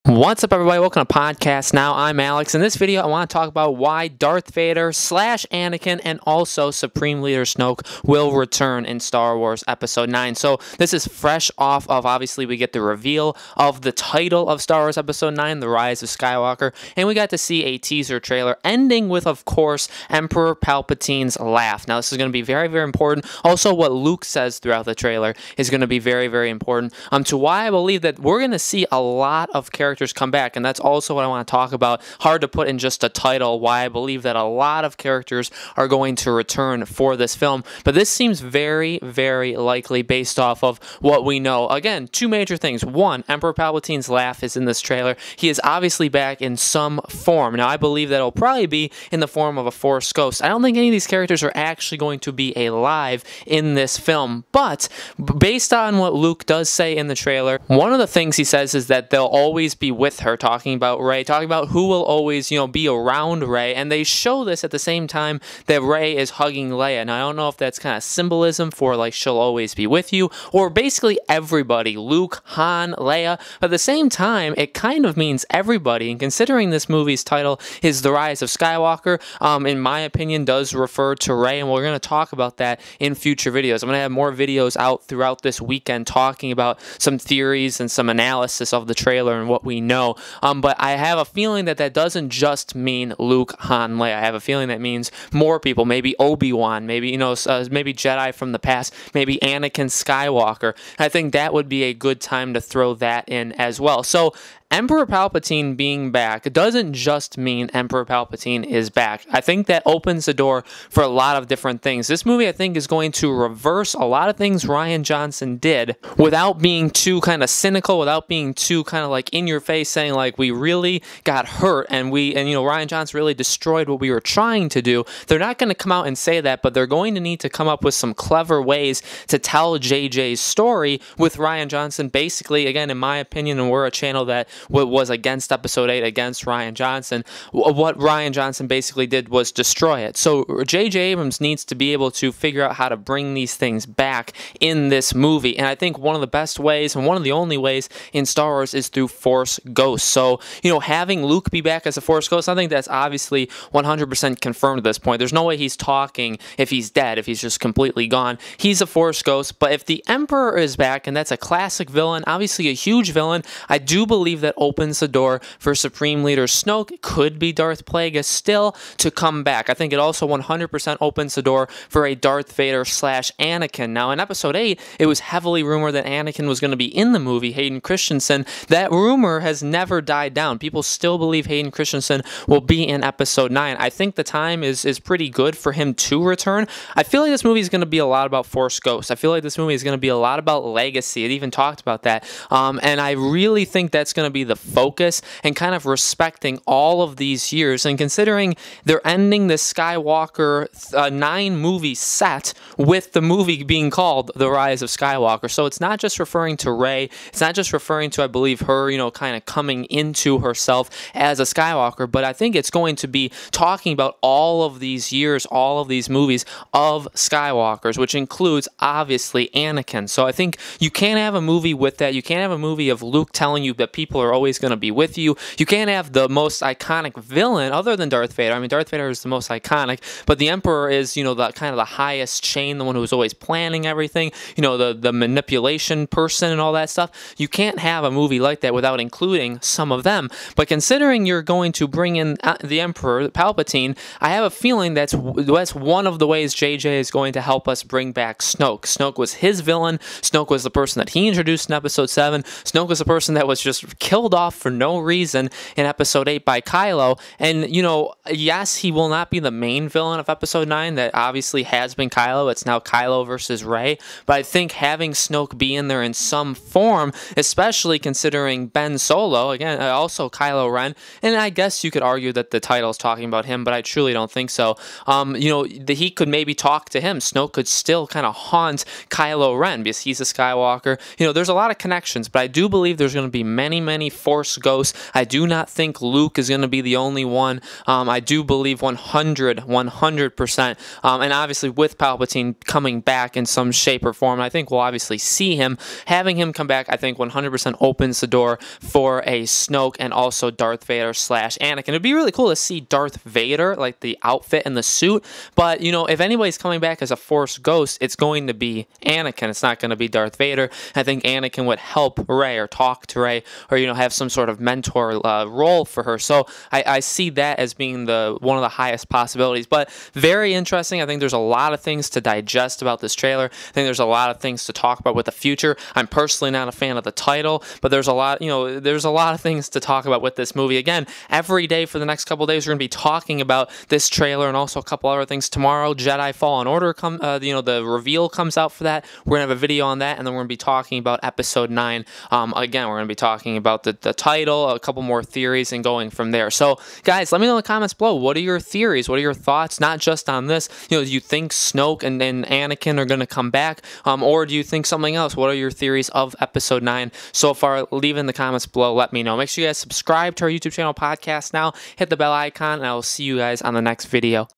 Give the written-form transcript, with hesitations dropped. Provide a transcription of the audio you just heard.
What's up, everybody? Welcome to Podcast Now. I'm Alex. In this video, I want to talk about why Darth Vader / Anakin and also Supreme Leader Snoke will return in Star Wars Episode 9. So this is fresh off of, obviously, we get the reveal of the title of Star Wars Episode 9, The Rise of Skywalker, and we got to see a teaser trailer ending with, of course, Emperor Palpatine's laugh. Now, this is going to be very, very important. Also, what Luke says throughout the trailer is going to be very, very important to why I believe that we're going to see a lot of characters come back, and that's also what I want to talk about. Hard to put in just a title why I believe that a lot of characters are going to return for this film, but this seems very, very likely based off of what we know. Again, two major things. One, Emperor Palpatine's laugh is in this trailer. He is obviously back in some form. Now, I believe that it'll probably be in the form of a Force ghost. I don't think any of these characters are actually going to be alive in this film, but based on what Luke does say in the trailer, one of the things he says is that they'll always be with her, talking about Rey, talking about who will always, be around Rey, and they show this at the same time that Rey is hugging Leia. Now, I don't know if that's kind of symbolism for, like, she'll always be with you, or basically everybody, Luke, Han, Leia, but at the same time, it kind of means everybody, and considering this movie's title is The Rise of Skywalker, in my opinion, does refer to Rey, and we're going to talk about that in future videos. I'm going to have more videos out throughout this weekend talking about some theories and some analysis of the trailer and what we know, but I have a feeling that that doesn't just mean Luke, Han, Leia. I have a feeling that means more people, maybe Obi-Wan, maybe, maybe Jedi from the past, maybe Anakin Skywalker. I think that would be a good time to throw that in as well. So Emperor Palpatine being back doesn't just mean Emperor Palpatine is back. I think that opens the door for a lot of different things. This movie, I think, is going to reverse a lot of things Rian Johnson did without being too kind of cynical, without being too kind of like in your face saying like we really got hurt and Rian Johnson really destroyed what we were trying to do. They're not going to come out and say that, but they're going to need to come up with some clever ways to tell JJ's story with Rian Johnson. Basically, again, in my opinion, and we're a channel that what was against Episode 8, against Rian Johnson, what Rian Johnson basically did was destroy it. So J.J. Abrams needs to be able to figure out how to bring these things back in this movie. And I think one of the best ways, and one of the only ways in Star Wars, is through Force ghosts. So, having Luke be back as a Force ghost, I think that's obviously 100% confirmed at this point. There's no way he's talking if he's dead, if he's just completely gone. He's a Force ghost. But if the Emperor is back, and that's a classic villain, obviously a huge villain, I do believe that opens the door for Supreme Leader Snoke. It could be Darth Plagueis still to come back. I think it also 100% opens the door for a Darth Vader / Anakin. Now, in Episode 8, it was heavily rumored that Anakin was going to be in the movie, Hayden Christensen. That rumor has never died down. People still believe Hayden Christensen will be in Episode 9. I think the time is pretty good for him to return. I feel like this movie is going to be a lot about Force ghosts. I feel like this movie is going to be a lot about legacy. It even talked about that. And I really think that's going to be the focus, and kind of respecting all of these years, and considering they're ending this Skywalker 9 movie set with the movie being called The Rise of Skywalker. So it's not just referring to Rey, it's not just referring to, I believe, her, kind of coming into herself as a Skywalker, but I think it's going to be talking about all of these years, all of these movies of Skywalkers, which includes, obviously, Anakin. So I think you can't have a movie with that. You can't have a movie of Luke telling you that people are always going to be with you. You can't have the most iconic villain other than Darth Vader. I mean, Darth Vader is the most iconic, but the Emperor is, the kind of the highest chain, the one who's always planning everything, the manipulation person and all that stuff. You can't have a movie like that without including some of them. But considering you're going to bring in the Emperor Palpatine, I have a feeling that's one of the ways JJ is going to help us bring back Snoke. Snoke was his villain. Snoke was the person that he introduced in Episode 7. Snoke was the person that was just killed off for no reason in Episode 8 by Kylo. And, yes, he will not be the main villain of Episode 9. That obviously has been Kylo. It's now Kylo versus Rey. But I think having Snoke be in there in some form, especially considering Ben Solo, again, also Kylo Ren, and I guess you could argue that the title is talking about him, but I truly don't think so. He could maybe talk to him. Snoke could still kind of haunt Kylo Ren because he's a Skywalker. There's a lot of connections, but I do believe there's going to be many many Force ghosts. I do not think Luke is going to be the only one. I do believe 100%. And obviously with Palpatine coming back in some shape or form, I think we'll obviously see him. Having him come back, I think 100% opens the door for a Snoke and also Darth Vader / Anakin. It'd be really cool to see Darth Vader, like the outfit and the suit. But, you know, if anybody's coming back as a Force ghost, it's going to be Anakin. It's not going to be Darth Vader. I think Anakin would help Rey or talk to Rey or, you know, have some sort of mentor role for her. So I see that as being one of the highest possibilities. But very interesting. I think there's a lot of things to digest about this trailer. I think there's a lot of things to talk about with the future. I'm personally not a fan of the title, but there's a lot, you know, there's a lot of things to talk about with this movie. Again, every day for the next couple of days, we're going to be talking about this trailer and also a couple other things. Tomorrow, Jedi Fallen Order, you know, the reveal comes out for that. We're going to have a video on that, and then we're going to be talking about Episode 9. Again, we're going to be talking about the title, a couple more theories, and going from there. So, guys, let me know in the comments below. What are your theories? What are your thoughts? Not just on this. You know, do you think Snoke and Anakin are going to come back, or do you think something else? What are your theories of Episode 9 so far? Leave in the comments below. Let me know. Make sure you guys subscribe to our YouTube channel, Podcast Now. Hit the bell icon, and I will see you guys on the next video.